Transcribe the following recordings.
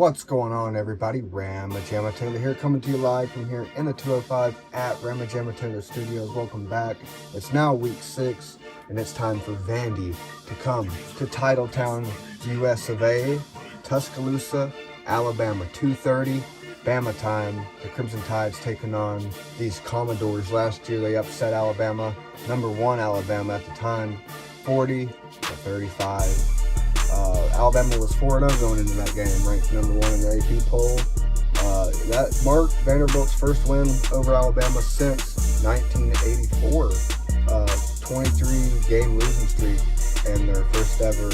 What's going on, everybody? RammaJammaTaylor here, coming to you live from here in the 205 at RammaJammaTaylor Studios. Welcome back. It's now week 6, and it's time for Vandy to come to Titletown, US of A, Tuscaloosa, Alabama. 2:30, Bama time. The Crimson Tide's taking on these Commodores. Last year they upset Alabama, #1 Alabama at the time, 40-35. Alabama was 4-0 going into that game, ranked #1 in the AP poll. That marked Vanderbilt's first win over Alabama since 1984. 23-game losing streak, and their first ever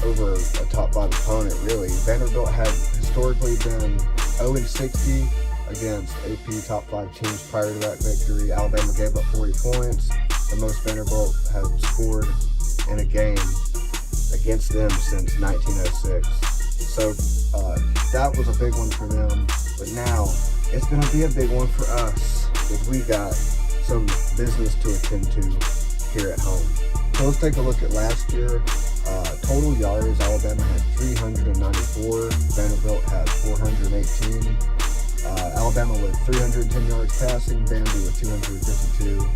over a top 5 opponent, really. Vanderbilt had historically been 0-60 against AP top 5 teams prior to that victory. Alabama gave up 40 points, the most Vanderbilt has scored in a game against them since 1906. So that was a big one for them, but now it's going to be a big one for us because we got some business to attend to here at home. So let's take a look at last year. Total yards, Alabama had 394, Vanderbilt had 418. Alabama with 310 yards passing, Vandy with 252.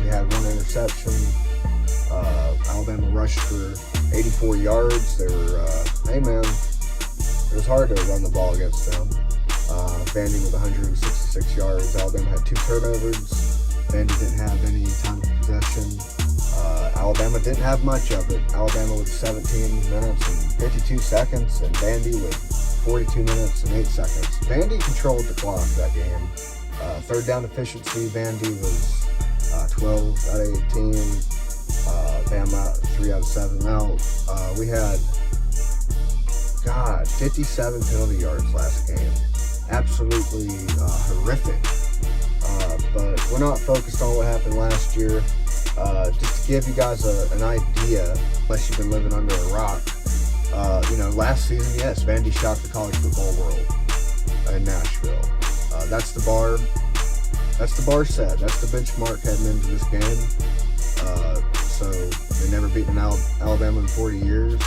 We had 1 interception. Alabama rushed for 84 yards. They were, hey man, it was hard to run the ball against them. Vandy with 166 yards. Alabama had 2 turnovers. Vandy didn't have any time of possession. Alabama didn't have much of it. Alabama with 17 minutes and 52 seconds, and Vandy with 42 minutes and 8 seconds. Vandy controlled the clock that game. Third down efficiency, Vandy was 12 out of 18. Bama 3 out of 7. Now, we had, 57 penalty yards last game. Absolutely horrific. But we're not focused on what happened last year. Just to give you guys an idea, unless you've been living under a rock, last season, yes, Vandy shocked the college football world in Nashville. That's the bar. That's the bar set. That's the benchmark heading into this game. So they never beaten Alabama in 40 years.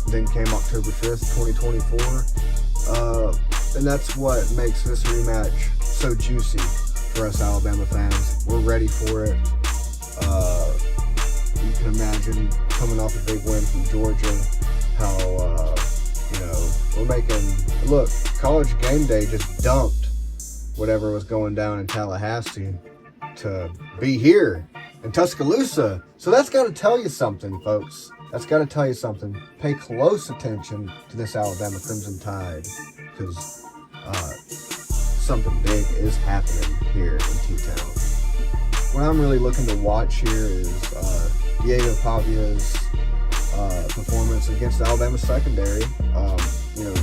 Then came October 5th, 2024. And that's what makes this rematch so juicy for us Alabama fans. We're ready for it. You can imagine coming off a big win from Georgia, how, we're making, look, College Game Day just dumped whatever was going down in Tallahassee to be here in Tuscaloosa. So that's got to tell you something, folks. That's got to tell you something. Pay close attention to this Alabama Crimson Tide, because something big is happening here in T-Town. What I'm really looking to watch here is Diego Pavia's performance against the Alabama secondary.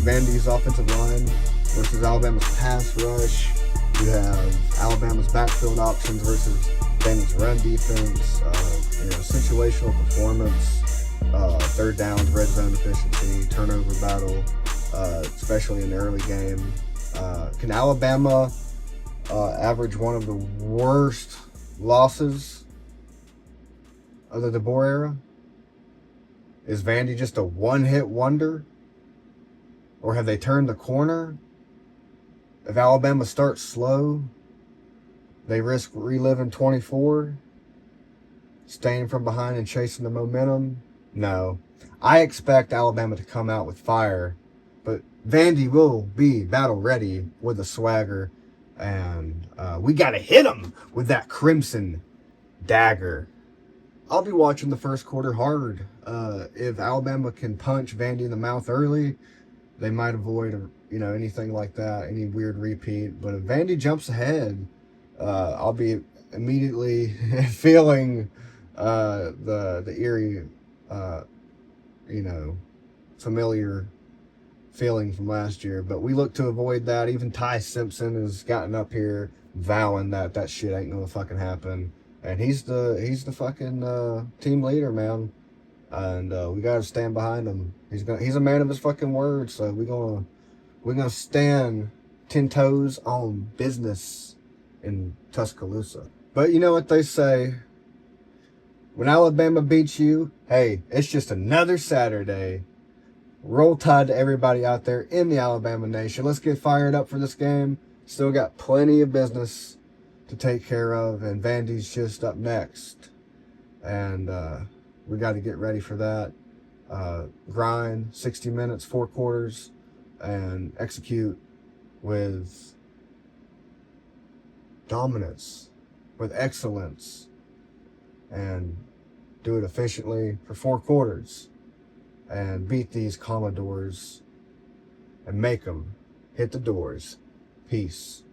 Vandy's offensive line versus Alabama's pass rush. You have Alabama's backfield options versus Vandy's run defense. Situational performance, third downs, red zone efficiency, turnover battle, especially in the early game. Can Alabama average one of the worst losses of the DeBoer era? Is Vandy just a one-hit wonder? Or have they turned the corner? If Alabama starts slow, they risk reliving 24, staying from behind and chasing the momentum. No. I expect Alabama to come out with fire, but Vandy will be battle ready with a swagger, and we got to hit them with that crimson dagger. I'll be watching the first quarter hard. If Alabama can punch Vandy in the mouth early, they might avoid anything like that, any weird repeat. But if Vandy jumps ahead, I'll be immediately feeling the eerie, familiar feeling from last year. But we look to avoid that. Even Ty Simpson has gotten up here vowing that shit ain't gonna fucking happen. And he's the fucking team leader, man. And we gotta stand behind him. He's a man of his fucking word. So we're gonna stand 10 toes on business in Tuscaloosa. But you know what they say: when Alabama beats you, hey, it's just another Saturday. Roll Tide to everybody out there in the Alabama Nation. Let's get fired up for this game. Still got plenty of business to take care of, and Vandy's just up next. And we got to get ready for that. Grind 60 minutes, 4 quarters, and execute with dominance, with excellence, and do it efficiently for 4 quarters, and beat these Commodores and make them hit the doors. Peace.